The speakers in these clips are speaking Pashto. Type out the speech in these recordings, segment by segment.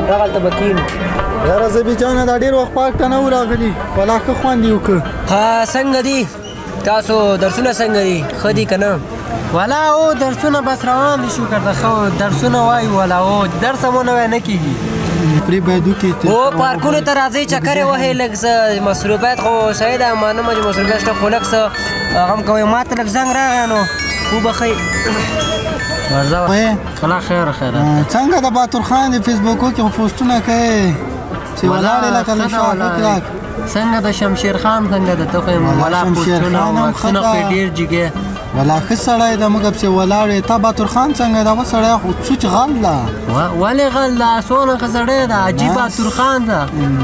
دغلته به کښېنو. یاره زبي جانه دا ډېر وخت پارک ته نه وو راغلي والله ښه خوند یې وکړ. ها څنګه دي تاسو درسونه څنګه دي ښه دي که نه؟ والا او درسونه بس روان دي شکر د ښه درسونه وایو والا او درس مو نوی نه کېږي. پرې باید وکړې او پارکونو ته راځئ چکر یې وهئ لږ څه مصروفیت خو صحیح ده منمه چې مصروفیت شته خو لږ څه هغه هم کوئ ما ته لږ زنګ راغی نو وبښئ. خلا خیر څنګه د باتور خان د فیسبوکو کې پوسټونه کوي چې ولاړې لکه د شاهکراک څنګه د شمشیر خان څنګه د ته خو والا پوسټونه واکسونه خو ډېر جګې والا ښه سړی ده موږ پسې ولاړې تا باتور خان څنګه ده و سړی خو سوچ غل ده ولې غل ده څونه ښه سړی ده عجیب باتور خان ده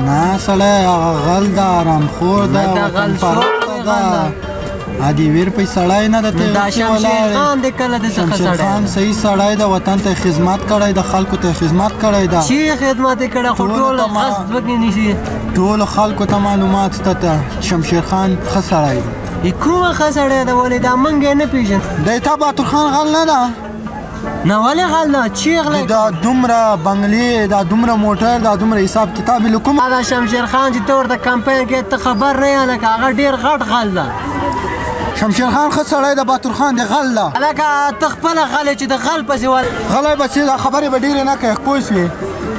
نه سړی هغه غل ده آرامخور ده وطنپرسته ده عادي ویر پې سړی نه ده دا شمشیر خان دی کله داسې ښه شمشیر خان صحیح سړی ده وطن ته خدمت کړی ده خلکو ته خدمت کړی ده چی خدمت یې کړی خو ټول قصد وکړي نیسي ټولو خلکو ته معلومات شته ته شمشیر خان ښه سړی ده کومه ښه سړی ده ولې دا موږ یې نه پېژنو دی تا باتور خان غل نه ده نه ولې غل ده چی غلی دا دومره بنګلې دا دومره موټر دا دومره حساب کتاب یې له کوم دا شمشیر خان چې ته ورته کمپین کې ته خبر نه یې لکه هغه ډېر غټ غل ده شمشیر خان ښه سړی د باتور خان د غل ده هلکه ته خپله غلی چې د غل پسې غلی به چې دا خبرې به ډېرې نه کوې پوه شوې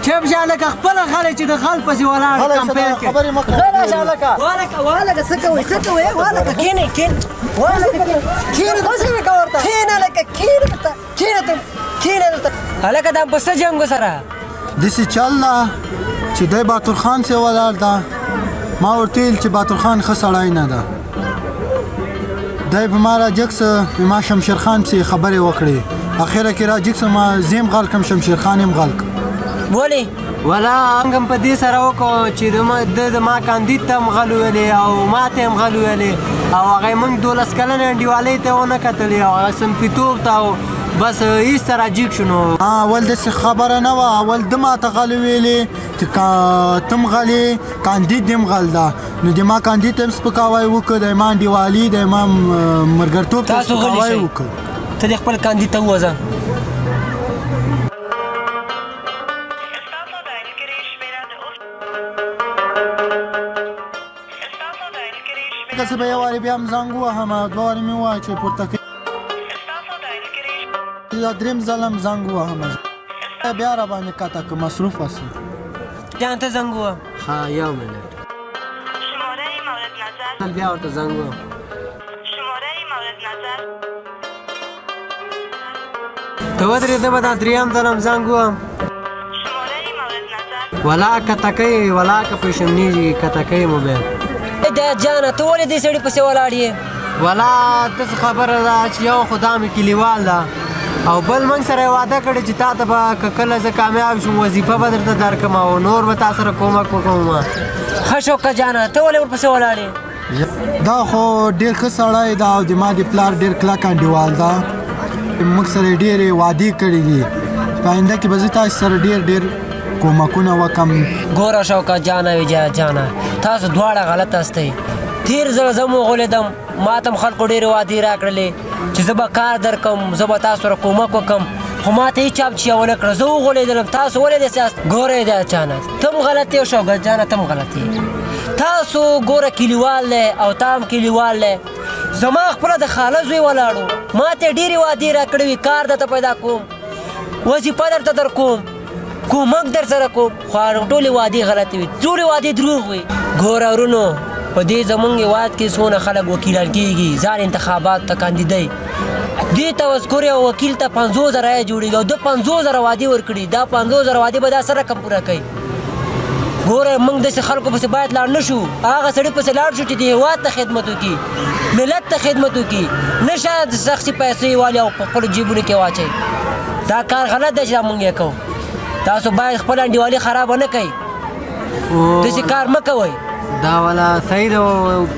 چپ شه هلکه خپله غلی چې د غل پسې ولاړ کمپین کې خبرې مه غلی شه هلکه والکه څه کوئ څه کوئ والکه کښېنئ هلکه دا په څه جنګ سره داسې چل ده چې دی باتور خان سې ولاړ ده ما ورته ویل چې باتور خان ښه سړی نه ده دی په ما راجګ څه ما شمشیر خان پسې خبرې وکړې اخره کې راجګ څه ما زه یم غل کړم شمشیر خان یم غل کړم ولې ولا هغه هم په دې سره وکړو چې د ما کاندید ته هم غل ویلې او ما ته هم غل ویلې او هغه موږ 12 کلنې انډیوالۍ ته ونه کتلې او هغه صنفیتوب ته او بس ایسته راجګ شو نو اول داسې خبره نه وه اول ده ما ته غل ویلې ته هم غلې کاندید دې هم غل ده نو د ما کاندید ته هم سپکاوی وکړ د ما انډیوالي د ما ملګرتوب ته سپکاوی وکړ ته دې خپل کاندید ته ووځه که څه به یو وارې بیا هم زنګ ووهم او دوه وارې مې ووایه چې پورته کوي یا درېیم ځل هم زنګ ووهم بیا راباندې قطع که مصروفه سي جان ته زنګ ووهم ها یو منټ بیا ورته زنګ ووهم ته ودرېده به دا درېیم ځل هم زنګ ووهم ولا قطع کوي ولا که پېژنېږي قطع کوي موبایل دا جانه ته ولې دې سړي پسې ولاړ یې ولا داسې خبره ده چې یو خو دا مې کلیوال ده او بل موږ سره یې واده کړی چې تا ته به که کله زه کامیاب شم وظیفه به درته درکړم او نور به تا سره کومک وکړم ښه شوکه جانه ته ولې ورپسې ولاړ یې دا خو ډېر ښه سړی ده او د ما د پلار ډېر کلک انډیوال ده موږ سره یې ډېرې وعدې کړي دي په آینده کې به زه تاسو سره ډېر کومکونه وکړم ګوره شوکه جانه ویجا جانه تاسو دواړه غلط استئ تیر ځل زه م وغولېدم ما ته هم خلکو ډېرې وعدې راکړلې چې زه به کار درکړم زه به تاسو سره کومک وکړم خو ما ته هېچا چیا ونه کړه زه وغولېدلم تاسو ولې داسې یاست ګوره دا جانه ته هم غلط یې او شوکه جانه ته هم غلط یې تاسو ګوره کلیوال دی او تا هم کلیوال دی زما خپله د خاله زوی ولاړو ما ته یې ډېرې وعدې راکړې وي کار درته پیدا کوم وظیفه درته در کوم کومک در سره کوم خو ټولې وعدې غلطې وي ټولې وعدې دروغ وي ګوره ورونو په دې زمونږ هېواد کې څونه خلک وکیلان کېږي ځان انتخابات ته کاندیدۍ دې ته اوس ګورې وکیل ته 50,000 جوړېږي او ده 50,000 وعدې ورکړي دا 50,000 وعدې به دا څه رقم پوره کوي ګوره موږ داسې خلکو پسې باید لاړ نه شو هغه سړي پسې لاړ شو چې د هېواد ته خدمت وکړي ملت ته خدمت وکړي نه شاید شخصي پیسې والي او په خپلو جیبونو کې واچوي دا کار غلط دی چې دا موږ یې کوو تاسو باید خپل انډیوالي خرابه نه کوئ داسې کار مه کوئ دا والا صحیح ده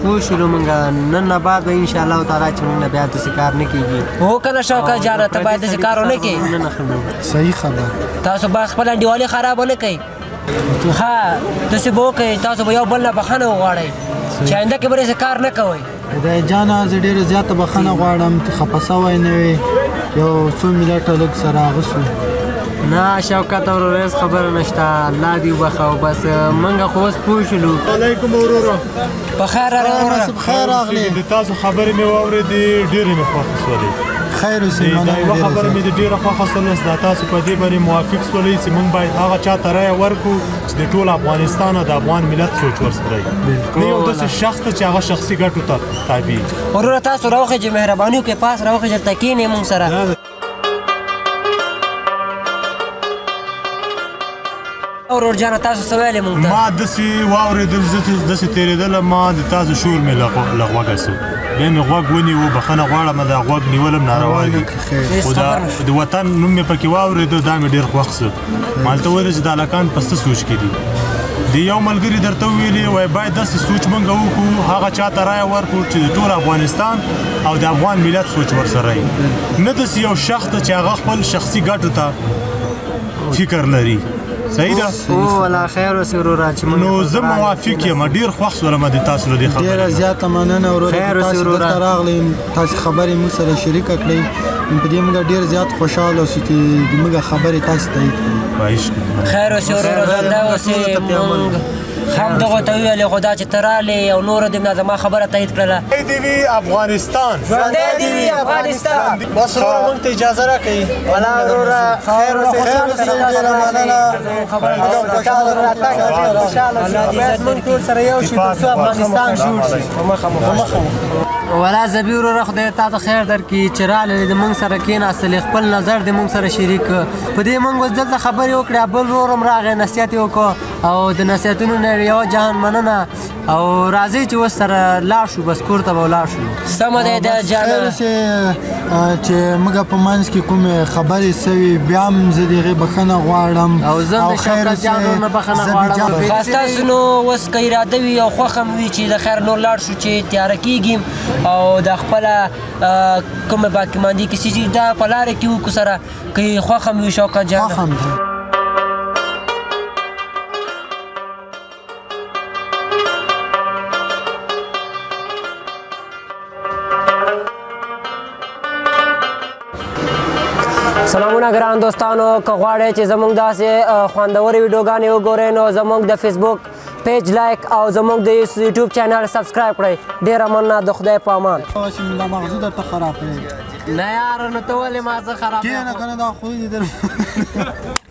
پوه شولو موږ نن نه بعد به انشاءالله تعالی چې موږ نه بیا داسې کار نه کېږي هو که نه شوکه جانه ته باید داسې کار ونه کړې صحیح خبر تاسو باید خپل انډیوالي خرابه نه کوئ ها داسې به وکړئ تاسو به یو بل نه بخښنه وغواړئ چې آینده کې به داسې کار نه کوئ خدای جانه زه ډېره زیاته بخښنه غواړم چې خفه سوی نه وې یو څو منټه لږ سره هغه شو نه شوکت ورور هېڅ خبره نشته الله دې وبخښه او بس موږ خو اوس پوه شولو علیکم وروره په خیر راغلی وروره خیر راغلی د تاسو خبرې مې واورېدې ډېرې مې خوښې شولې خیر اوسې دا یوه خبره مې د ډېره خوښه شوله دا تاسو په دې باندې موافق شولئ چې موږ باید هغه چا ته رایه ورکړو چې د ټول افغانستان او د افغان ملت سوچ ورسره وي نه یو داسې شخص ته چې هغه شخصي ګټو ته تابع وروره تاسو راوخېجئ مهرباني وکړئ پاس راوخېجئ دلته کښېنئ موږ سره ورور جانه تاسو څه ویلې موږ ته ما داسې واورېدل زه داسې تېرېدله ما د تاسو شور مې له غوږه سو بیا مې غوږ ونیو بخښنه غواړم دا غوږ نیولم ناروا دي خو د وطن نوم مې پکې واورېدو دا مې ډېر خوښ سو ما هلته ویلې چې دا هلکان په څه سوچ کې دي د یو ملګري درته وویلې وایي باید داسې سوچ موږ وکړو هغه چا ته رایه ورکړو چې د ټول افغانستان او د افغان ملت سوچ ورسره وي نه داسې یو شخص ته چې هغه خپل شخصي ګټو ته فکر لري صحیح ده او والله خیر اوسې وروره چې موږ نو زه موافق یم ډېر خوښ شولم د تاسو له دې خبرې ډېره زیاته مننه وروره تاسو دلته راغلئ تاسو خبرې موږ سره شریکه کړئ په دې موږ ډېر زیات خوشحاله اوسو چې زموږ خبرې تاسو تایید کړئ خیر اوسې وروره زنده اوسې موږ هم دغو ته وویلې خو دا چې ته رالې او نورو دې نه زما خبره تایید کړله دې وي افغانستان ژوندی دې وي افغانستان بس وروره موږ ته اجازه راکړئ والله وروره خیر اوسې ډېره مننه باید موږ ټول سره یو شو تر څو افغانستان جوړ شي والا زبی وروره خدای تا ته خیر درکړي چې رالې د موږ سره کېناستلې خپل نظر دې موږ سره شریک په دې موږ اوس دلته خبرې وکړې بل ورور هم راغی نصیحت یې وکړو او د نصیحتونو نه یوه جهان مننه او راځئ چې اوس سره لاړ شو بس کور ته به ولاړ شو سمه دی د جانه چې موږ په منځ کې کومې خبرې سوي بیا هم زه د هغې بښنه غواړم او زه د شوکت جان ورور نه بښنه غواړم خاص تاسو نو اوس که اراده وي او خوښه م وي چې د خیر نور لاړ شو چې تیاره کېږي او د خپله کومه باقي ماندې کیسې چې دا په لاره کې وکړو سره که خوښه م وي شوکت جان خوښه م ده سلامونه ګران دوستانو که غواړئ چې زموږ داسې خوندورې ویډیوګانې وګورئ نو زموږ د فیسبوک پیج لایک او زموږ د یوټیوب چینل سبسکرایب کړئ ډېره مننه د خدای په امان دا مغزو درته خراب کړی نه یاره نو ته ولې ما زه خراب کېنه که نه دا خو دې در